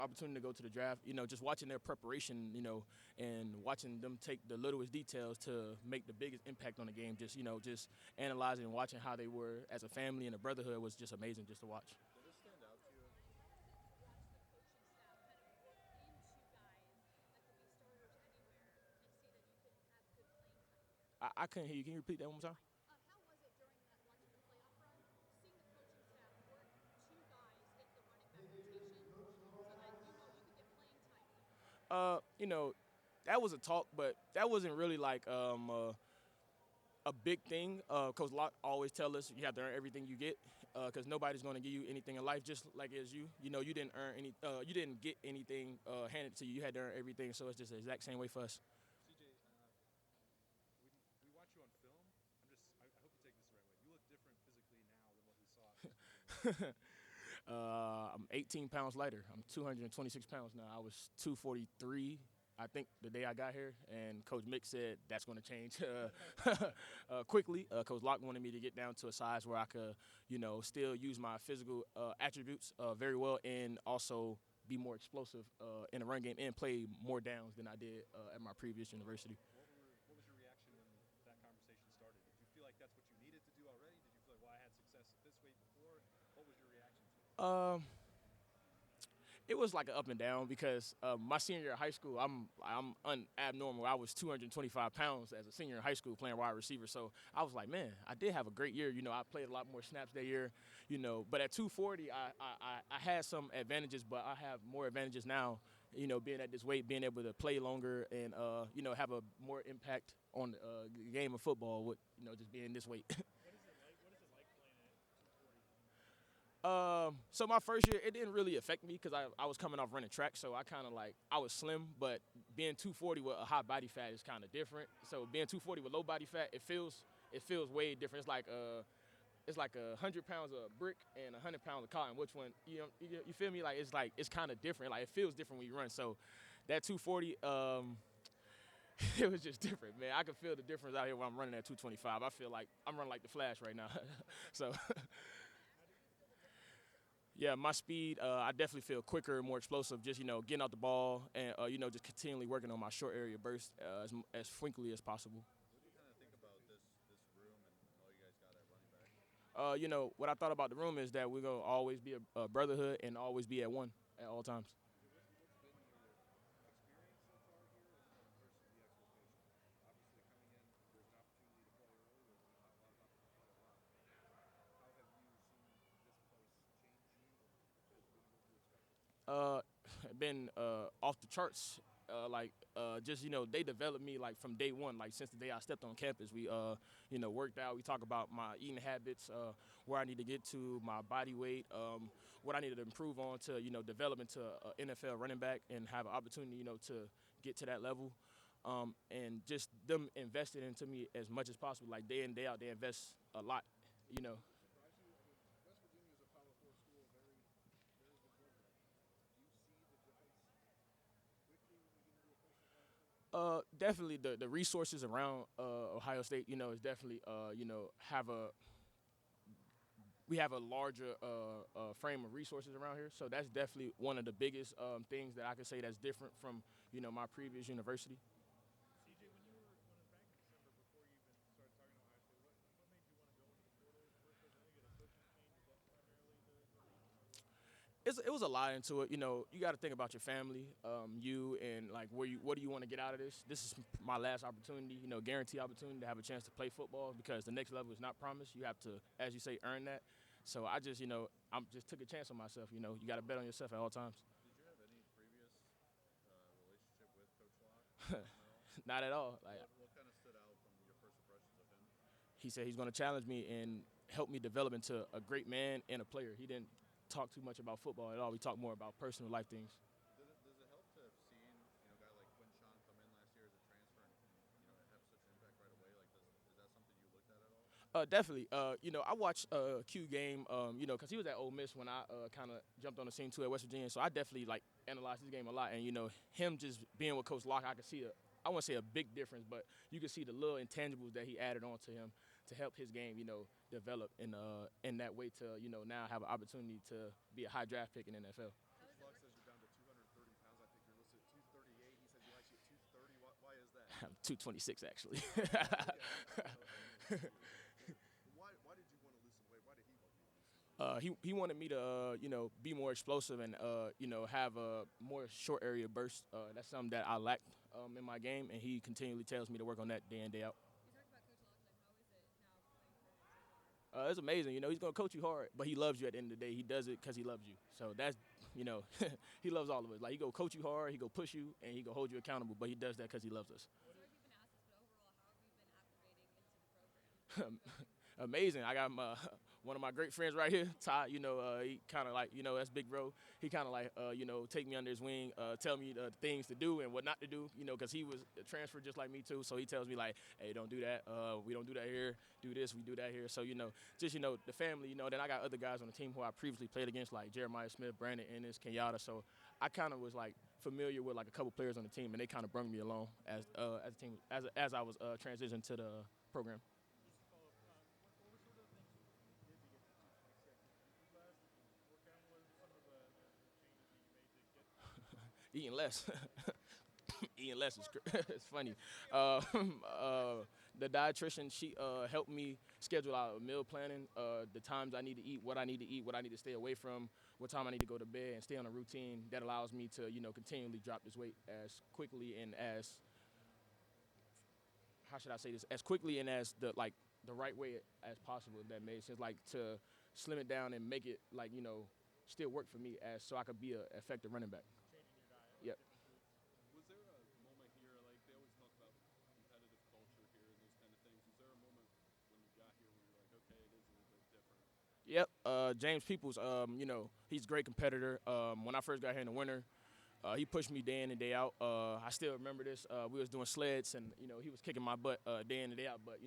opportunity to go to the draft, just watching their preparation, and watching them take the littlest details to make the biggest impact on the game. Just analyzing and watching how they were as a family and a brotherhood was just amazing just to watch. Did this stand out to you? I couldn't hear you. Can you repeat that one more time? You know, that was a talk, but that wasn't really like a big thing. Coach Locke always tell us you have to earn everything you get, because nobody's going to give you anything in life. Just like as you, you didn't earn any, you didn't get anything handed to you. You had to earn everything. So it's just the exact same way for us. CJ, we watch you on film. I hope you take this the right way. You look different physically now than what we saw just in I'm 18 pounds lighter. I'm 226 pounds now. I was 243, I think, the day I got here, and Coach Mick said that's going to change quickly. Coach Locke wanted me to get down to a size where I could, still use my physical attributes very well, and also be more explosive in the run game and play more downs than I did at my previous university. what was your reaction when that conversation started? Did you feel like that's what you needed to do already? Did you feel like, well, I had success at this weight before? What was your reaction to it? It was like an up and down because my senior year of high school, I'm abnormal. I was 225 pounds as a senior in high school playing wide receiver. So I was like, man, I did have a great year. I played a lot more snaps that year. But at 240, I had some advantages, but I have more advantages now. Being at this weight, being able to play longer, and have a more impact on the game of football with just being this weight. So my first year, it didn't really affect me because I was coming off running track, so I kind of I was slim, but being 240 with a high body fat is kind of different. So being 240 with low body fat, it feels way different. It's like 100 pounds of brick and 100 pounds of cotton. Which one, you feel me? It's kind of different. Like it feels different when you run. So that 240, it was just different, man. I can feel the difference out here when I'm running at 225. I feel like I'm running like the Flash right now. So. Yeah, my speed, I definitely feel quicker, more explosive, just, getting out the ball and, just continually working on my short area burst as frequently as possible. What do you kind of think about this room and all you guys got at running back? What I thought about the room is that we're going to always be a brotherhood and always be at one at all times. What's been your experience so far here versus the expectation? Obviously, coming in, there's an opportunity to play early. We talk a lot about the play a lot. How have you seen this place change you and been what you expected? Uh, been off the charts. Just they developed me like from day one. Like since the day I stepped on campus, we worked out. We talk about my eating habits, where I need to get to, my body weight, what I needed to improve on to develop into an NFL running back and have an opportunity to get to that level. And just them invested into me as much as possible. Like day in day out, they invest a lot. You know. Surprise you? I mean, West Virginia is a Power Four school, very, very good program. Do you see the difference quickly when you get into a place like Ohio State? Definitely the resources around Ohio State, is definitely, have a we have a larger frame of resources around here. So that's definitely one of the biggest things that I could say that's different from, my previous university. CJ, when it back in December, before you even started talking to Ohio State, what made you want to go into the portal in the first place? I think you had a coaching change. Is that primarily the reason? It was a lot into it. You got to think about your family, you, and like what do you want to get out of this? This is my last opportunity, guaranteed opportunity to have a chance to play football because the next level is not promised. You have to, as you say, earn that. So I just, I just took a chance on myself. You got to bet on yourself at all times. Did you have any previous relationship with Coach Locke at all? Not at all. What kind of stood out from your first impressions of him? He said he's going to challenge me and help me develop into a great man and a player. He didn't talk too much about football at all. We talked more about personal life things. Does it help to have seen a guy like Quinshawn come in last year as a transfer and have such an impact right away? Like, is that something you looked at all? Definitely. I watched Q game, because he was at Ole Miss when I kind of jumped on the scene too at West Virginia. So I definitely analyzed his game a lot, and him just being with Coach Locke, I could see I won't say a big difference, but you can see the little intangibles that he added on to him to help his game, develop in that way to now have an opportunity to be a high draft pick in the NFL. Coach Locke says you're down to 200 226 actually. Why did you want to lose some weight? Why did he want you to lose some weight? He wanted me to be more explosive and have a more short area burst. That's something that I lacked in my game, and he continually tells me to work on that day in day out. You talked about Coach Locklyn. How is it now playing for him so far? It's amazing. He's gonna coach you hard, but he loves you at the end of the day. He does it because he loves you. So that's he loves all of us. Like he go coach you hard, he go push you, and he go hold you accountable. But he does that because he loves us. I'm sorry if you've been asked this, but overall, how have you been acclimating into the program? Amazing. I got one of my great friends right here, Ty. He kind of like, that's big bro. He kind of like, take me under his wing, tell me the things to do and what not to do, because he was transferred just like me too. So he tells me like, hey, don't do that. We don't do that here. Do this. We do that here. So, just, the family, then I got other guys on the team who I previously played against, like Jeremiah Smith, Brandon Ennis, Kenyatta. So I kind of was like familiar with like a couple players on the team, and they kind of brought me along as a team, as I was transitioning to the program. Just to follow up, what were some of the things you did to get to 226? Did you eat less? Did you work out? What were some of the changes that you made to get there? Eating less. Eating less is it's funny. The dietitian, she helped me schedule out meal planning, the times I need to eat, what I need to stay away from, what time I need to go to bed, and stay on a routine that allows me to, continually drop this weight as quickly and as, how should I say this, as quickly and as the right way as possible. If that makes sense, like to slim it down and make it like, still work for me so I could be an effective running back. Changing your diet, Yep. different foods. Was there a moment here, like they always talk about competitive culture here and those kind of things. Was there a moment when you got here where you're like, okay, it is a little bit different? Yep. James Peoples, he's a great competitor. When I first got here in the winter, he pushed me day in and day out. I still remember this. We was doing sleds, and he was kicking my butt day in and day out. But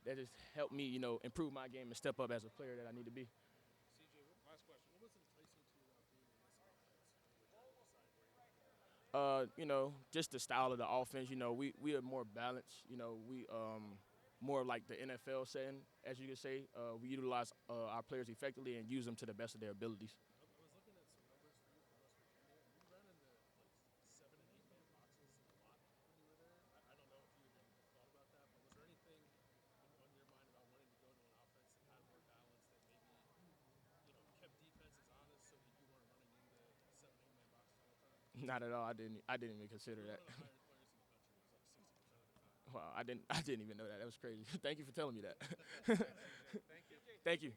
that just helped me, improve my game and step up as a player that I need to be. CJ, last question. What was enticing to you about being in this offense when you were trying to decide where you were going? Just the style of the offense. We are more balanced. We more like the NFL setting, as you could say. We utilize our players effectively and use them to the best of their abilities. I was looking at some numbers for you from West Virginia, and you ran into like 7 and 8 man boxes a lot when you were there. I don't know if you even thought about that, but was there anything on your mind about wanting to go to an offense that had more balance, that maybe kept defenses honest so that you weren't running into 7 8 man boxes all the time? Not at all. I didn't even consider that. One of the higher players in the country. It was like 60% of the time. Wow, I didn't even know that. That was crazy. Thank you for telling me that. Thank you. Thank you.